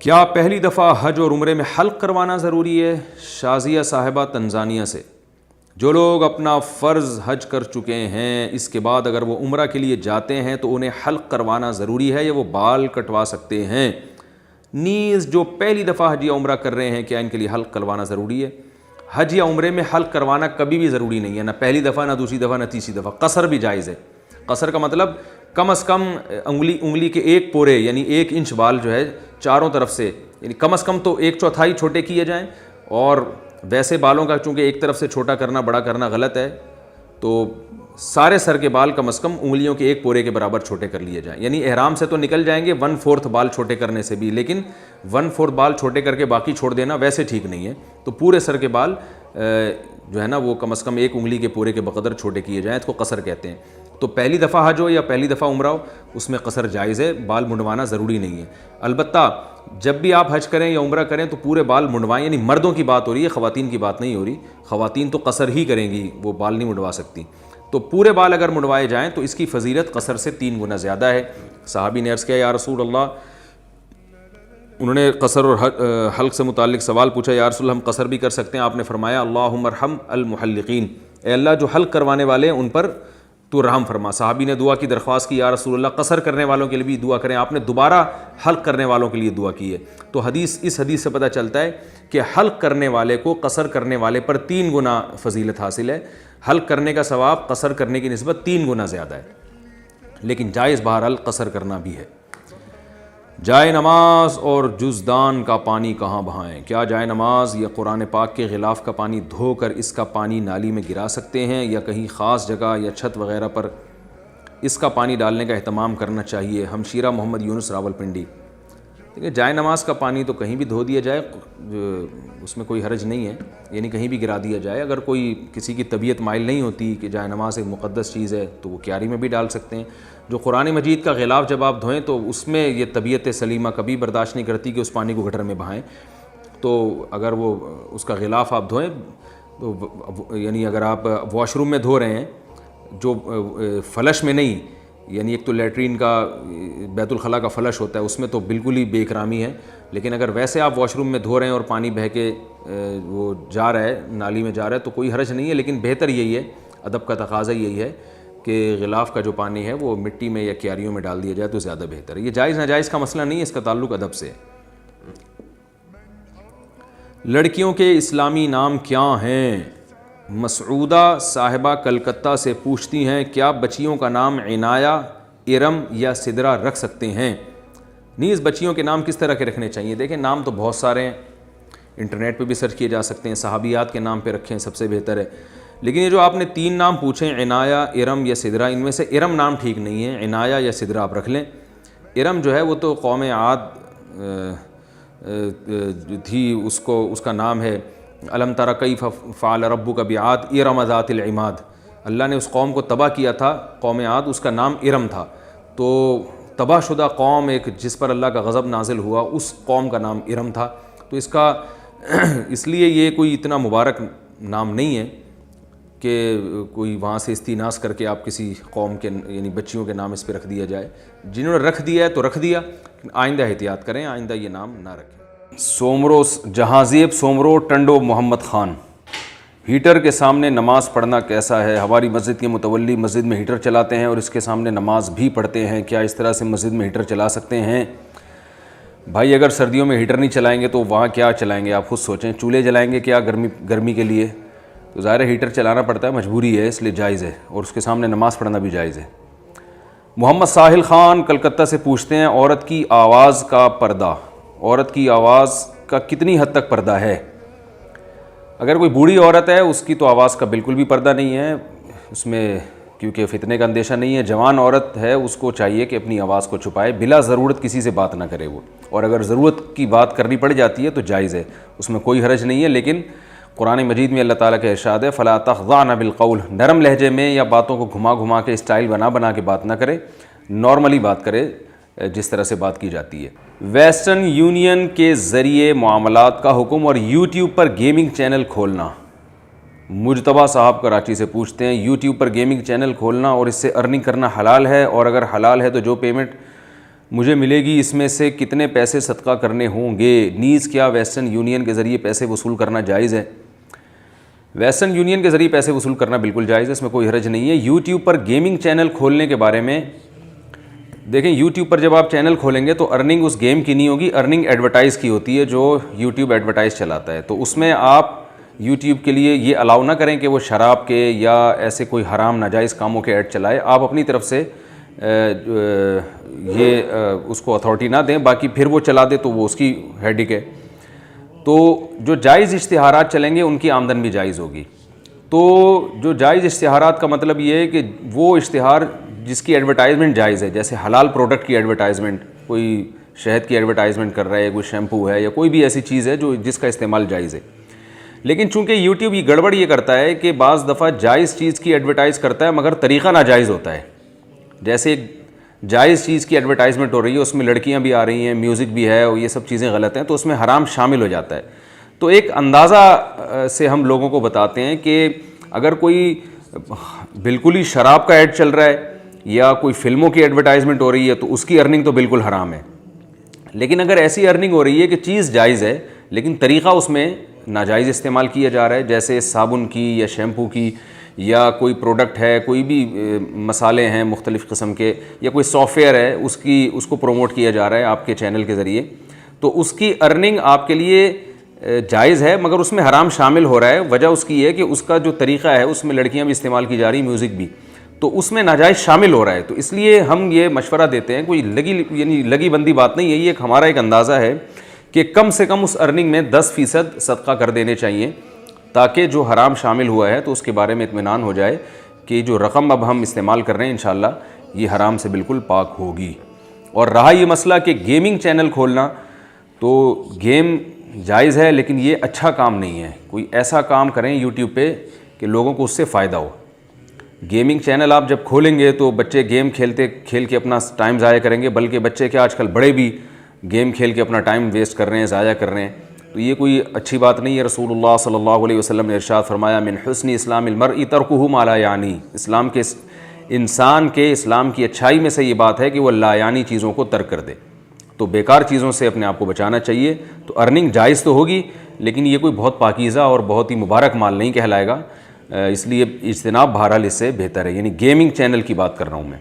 کیا پہلی دفعہ حج اور عمرے میں حلق کروانا ضروری ہے؟ شازیہ صاحبہ تنزانیہ سے۔ جو لوگ اپنا فرض حج کر چکے ہیں اس کے بعد اگر وہ عمرہ کے لیے جاتے ہیں تو انہیں حلق کروانا ضروری ہے یا وہ بال کٹوا سکتے ہیں؟ نیز جو پہلی دفعہ حج یا عمرہ کر رہے ہیں کیا ان کے لیے حلق کروانا ضروری ہے؟ حج یا عمرے میں حلق کروانا کبھی بھی ضروری نہیں ہے، نہ پہلی دفعہ، نہ دوسری دفعہ، نہ تیسری دفعہ۔ قصر بھی جائز ہے۔ قصر کا مطلب کم از کم انگلی کے ایک پورے یعنی 1 انچ بال جو ہے چاروں طرف سے، یعنی کم از کم تو 1/4 چھوٹے کیے جائیں، اور ویسے بالوں کا چونکہ ایک طرف سے چھوٹا کرنا بڑا کرنا غلط ہے، تو سارے سر کے بال کم از کم انگلیوں کے 1 پورے کے برابر چھوٹے کر لیے جائیں۔ یعنی احرام سے تو نکل جائیں گے 1/4 بال چھوٹے کرنے سے بھی، لیکن 1/4 بال چھوٹے کر کے باقی چھوڑ دینا ویسے ٹھیک نہیں ہے۔ تو پورے سر کے بال جو ہے نا وہ کم از کم 1 انگلی کے پورے کے بقدر چھوٹے کیے جائیں، اس کو قصر کہتے ہیں۔ تو پہلی دفعہ حج ہو یا پہلی دفعہ عمرہ ہو اس میں قصر جائز ہے، بال منڈوانا ضروری نہیں ہے۔ البتہ جب بھی آپ حج کریں یا عمرہ کریں تو پورے بال منڈوائیں، یعنی مردوں کی بات ہو رہی ہے، خواتین کی بات نہیں ہو رہی۔ خواتین تو قصر ہی کریں گی، وہ بال نہیں منڈوا سکتی۔ تو پورے بال اگر منڈوائے جائیں تو اس کی فضیلت قصر سے 3 گنا زیادہ ہے۔ صحابی نے عرض کیا یا رسول اللہ، انہوں نے قصر اور حلق سے متعلق سوال پوچھا، یا رسول اللہ ہم قصر بھی کر سکتے ہیں؟ آپ نے فرمایا اللہم ارحم المحلقین، اے اللہ جو حلق کروانے والے ہیں ان پر تو رحم فرما۔ صحابی نے دعا کی درخواست کی، یا رسول اللہ قصر کرنے والوں کے لیے بھی دعا کریں۔ آپ نے دوبارہ حلق کرنے والوں کے لیے دعا کی ہے۔ تو اس حدیث سے پتہ چلتا ہے کہ حلق کرنے والے کو قصر کرنے والے پر 3 گنا فضیلت حاصل ہے۔ حلق کرنے کا ثواب قصر کرنے کی نسبت 3 گنا زیادہ ہے، لیکن جائز بہرحال قصر کرنا بھی ہے۔ جائے نماز اور جزدان کا پانی کہاں بہائیں؟ کیا جائے نماز یا قرآن پاک کے غلاف کا پانی دھو کر اس کا پانی نالی میں گرا سکتے ہیں، یا کہیں خاص جگہ یا چھت وغیرہ پر اس کا پانی ڈالنے کا اہتمام کرنا چاہیے؟ ہمشیرہ محمد یونس راولپنڈی۔ دیکھیں جائے نماز کا پانی تو کہیں بھی دھو دیا جائے، اس میں کوئی حرج نہیں ہے، یعنی کہیں بھی گرا دیا جائے۔ اگر کوئی کسی کی طبیعت مائل نہیں ہوتی کہ جائے نماز ایک مقدس چیز ہے تو وہ کیاری میں بھی ڈال سکتے ہیں۔ جو قرآن مجید کا غلاف جب آپ دھوئیں تو اس میں یہ طبیعت سلیمہ کبھی برداشت نہیں کرتی کہ اس پانی کو گٹر میں بہائیں، تو اگر وہ اس کا غلاف آپ دھوئیں تو یعنی اگر آپ واش روم میں دھو رہے ہیں جو فلش میں نہیں، یعنی ایک تو لیٹرین کا بیت الخلاء کا فلش ہوتا ہے اس میں تو بالکل ہی بے اکرامی ہے، لیکن اگر ویسے آپ واش روم میں دھو رہے ہیں اور پانی بہہ کے وہ جا رہا ہے نالی میں جا رہا ہے تو کوئی حرج نہیں ہے، لیکن بہتر یہی ہے، ادب کا تقاضا یہی ہے کہ غلاف کا جو پانی ہے وہ مٹی میں یا کیاریوں میں ڈال دیا جائے تو زیادہ بہتر ہے۔ یہ جائز ناجائز کا مسئلہ نہیں ہے، اس کا تعلق ادب سے ہے۔ لڑکیوں کے اسلامی نام کیا ہیں؟ مسعودہ صاحبہ کلکتہ سے پوچھتی ہیں کیا بچیوں کا نام عنایہ، ارم یا سدرہ رکھ سکتے ہیں؟ نیز بچیوں کے نام کس طرح کے رکھنے چاہیے؟ دیکھیں نام تو بہت سارے ہیں، انٹرنیٹ پہ بھی سرچ کیے جا سکتے ہیں، صحابیات کے نام پہ رکھیں سب سے بہتر ہے، لیکن یہ جو آپ نے 3 نام پوچھیں عنایہ، ارم یا سدرہ، ان میں سے ارم نام ٹھیک نہیں ہے، عنایہ یا سدرہ آپ رکھ لیں۔ ارم جو ہے وہ تو قوم عاد تھی، اس کا نام ہے الم تر کیف فعل ربک بعاد ارم ذات العماد، اللہ نے اس قوم کو تباہ کیا تھا، قوم عاد، اس کا نام ارم تھا، تو تباہ شدہ قوم ایک جس پر اللہ کا غضب نازل ہوا اس قوم کا نام ارم تھا، تو اس لیے یہ کوئی اتنا مبارک نام نہیں ہے کہ کوئی وہاں سے استیناس کر کے آپ کسی قوم کے یعنی بچیوں کے نام اس پہ رکھ دیا جائے۔ جنہوں نے رکھ دیا ہے تو رکھ دیا، آئندہ احتیاط کریں، آئندہ یہ نام نہ رکھیں۔ سومرو جہازیب سومرو ٹنڈو محمد خان، ہیٹر کے سامنے نماز پڑھنا کیسا ہے؟ ہماری مسجد کے متولی مسجد میں ہیٹر چلاتے ہیں اور اس کے سامنے نماز بھی پڑھتے ہیں، کیا اس طرح سے مسجد میں ہیٹر چلا سکتے ہیں؟ بھائی اگر سردیوں میں ہیٹر نہیں چلائیں گے تو وہاں کیا چلائیں گے؟ آپ خود سوچیں، چولہے جلائیں گے کیا گرمی کے لیے؟ تو ظاہر ہے ہیٹر چلانا پڑتا ہے، مجبوری ہے، اس لیے جائز ہے، اور اس کے سامنے نماز پڑھنا بھی جائز ہے۔ محمد ساحل خان کلکتہ سے پوچھتے ہیں عورت کی آواز کا پردہ، عورت کی آواز کا کتنی حد تک پردہ ہے؟ اگر کوئی بوڑھی عورت ہے اس کی تو آواز کا بالکل بھی پردہ نہیں ہے، اس میں کیونکہ فتنے کا اندیشہ نہیں ہے۔ جوان عورت ہے اس کو چاہیے کہ اپنی آواز کو چھپائے، بلا ضرورت کسی سے بات نہ کرے وہ، اور اگر ضرورت کی بات کرنی پڑ جاتی ہے تو جائز ہے، اس میں کوئی حرج نہیں ہے، لیکن قرآن مجید میں اللہ تعالیٰ کا ارشاد ہے فَلَا تَخْضَعْنَ بِالْقَوْلِ، نرم لہجے میں یا باتوں کو گھما گھما کے اسٹائل بنا کے بات نہ کرے، نارملی بات کرے جس طرح سے بات کی جاتی ہے۔ ویسٹرن یونین کے ذریعے معاملات کا حکم اور یوٹیوب پر گیمنگ چینل کھولنا۔ مجتبیٰ صاحب کراچی سے پوچھتے ہیں یوٹیوب پر گیمنگ چینل کھولنا اور اس سے ارننگ کرنا حلال ہے، اور اگر حلال ہے تو جو پیمنٹ مجھے ملے گی، اس میں سے کتنے پیسے صدقہ کرنے ہوں گے؟ نیز کیا ویسٹرن یونین کے ذریعے پیسے وصول کرنا جائز ہے؟ ویسٹرن یونین کے ذریعے پیسے وصول کرنا بالکل جائز ہے، اس میں کوئی حرج نہیں ہے۔ یوٹیوب پر گیمنگ چینل کھولنے کے بارے میں دیکھیں، یوٹیوب پر جب آپ چینل کھولیں گے تو ارننگ اس گیم کی نہیں ہوگی، ارننگ ایڈورٹائز کی ہوتی ہے جو یوٹیوب ایڈورٹائز چلاتا ہے، تو اس میں آپ یوٹیوب کے لیے یہ الاؤ نہ کریں کہ وہ شراب کے یا ایسے کوئی حرام ناجائز کاموں کے ایڈ چلائے، آپ اپنی طرف سے یہ اس کو اتھارٹی نہ دیں، باقی پھر وہ چلا دے تو وہ اس کی ہیڈک ہے۔ تو جو جائز اشتہارات چلیں گے ان کی آمدن بھی جائز ہوگی۔ تو جو جائز اشتہارات کا مطلب یہ ہے کہ وہ اشتہار جس کی ایڈورٹائزمنٹ جائز ہے، جیسے حلال پروڈکٹ کی ایڈورٹائزمنٹ، کوئی شہد کی ایڈورٹائزمنٹ کر رہا ہے، کوئی شیمپو ہے یا کوئی بھی ایسی چیز ہے جس کا استعمال جائز ہے۔ لیکن چونکہ یوٹیوب یہ گڑبڑ یہ کرتا ہے کہ بعض دفعہ جائز چیز کی ایڈورٹائز کرتا ہے مگر طریقہ ناجائز ہوتا ہے، جیسے ایک جائز چیز کی ایڈورٹائزمنٹ ہو رہی ہے، اس میں لڑکیاں بھی آ رہی ہیں، میوزک بھی ہے اور یہ سب چیزیں غلط ہیں، تو اس میں حرام شامل ہو جاتا ہے۔ تو ایک اندازہ سے ہم لوگوں کو بتاتے ہیں کہ اگر کوئی بالکل ہی شراب کا ایڈ چل رہا ہے یا کوئی فلموں کی ایڈورٹائزمنٹ ہو رہی ہے تو اس کی ارننگ تو بالکل حرام ہے۔ لیکن اگر ایسی ارننگ ہو رہی ہے کہ چیز جائز ہے لیکن طریقہ اس میں ناجائز استعمال کیا جا رہا ہے، جیسے صابن کی یا شیمپو کی یا کوئی پروڈکٹ ہے، کوئی بھی مسالے ہیں مختلف قسم کے، یا کوئی سافٹ ویئر ہے اس کو پروموٹ کیا جا رہا ہے آپ کے چینل کے ذریعے، تو اس کی ارننگ آپ کے لیے جائز ہے مگر اس میں حرام شامل ہو رہا ہے۔ وجہ اس کی ہے کہ اس کا جو طریقہ ہے اس میں لڑکیاں بھی استعمال کی جا رہی، میوزک بھی، تو اس میں ناجائز شامل ہو رہا ہے۔ تو اس لیے ہم یہ مشورہ دیتے ہیں، کوئی لگی بندی بات نہیں ہے، یہ ہمارا ایک اندازہ ہے کہ کم سے کم اس ارننگ میں 10% صدقہ کر دینے چاہیے، تاکہ جو حرام شامل ہوا ہے تو اس کے بارے میں اطمینان ہو جائے کہ جو رقم اب ہم استعمال کر رہے ہیں انشاءاللہ یہ حرام سے بالکل پاک ہوگی۔ اور رہا یہ مسئلہ کہ گیمنگ چینل کھولنا، تو گیم جائز ہے لیکن یہ اچھا کام نہیں ہے، کوئی ایسا کام کریں یوٹیوب پہ کہ لوگوں کو اس سے فائدہ ہو۔ گیمنگ چینل آپ جب کھولیں گے تو بچے گیم کھیل کے اپنا ٹائم ضائع کریں گے، بلکہ بچے کیا آج کل بڑے بھی گیم کھیل کے اپنا ٹائم ویسٹ کر رہے ہیں، ضائع کر رہے ہیں، تو یہ کوئی اچھی بات نہیں ہے۔ رسول اللہ صلی اللہ علیہ وسلم نے ارشاد فرمایا، من حسن اسلام المرء ترکہ ما لا یعنی، انسان کے اسلام کی اچھائی میں سے یہ بات ہے کہ وہ لا یعنی چیزوں کو ترک کر دے، تو بیکار چیزوں سے اپنے آپ کو بچانا چاہیے۔ تو ارننگ جائز تو ہوگی لیکن یہ کوئی بہت پاکیزہ اور بہت ہی مبارک مال نہیں کہلائے گا، اس لیے اجتناب بہرحال اس سے بہتر ہے، یعنی گیمنگ چینل کی بات کر رہا ہوں میں۔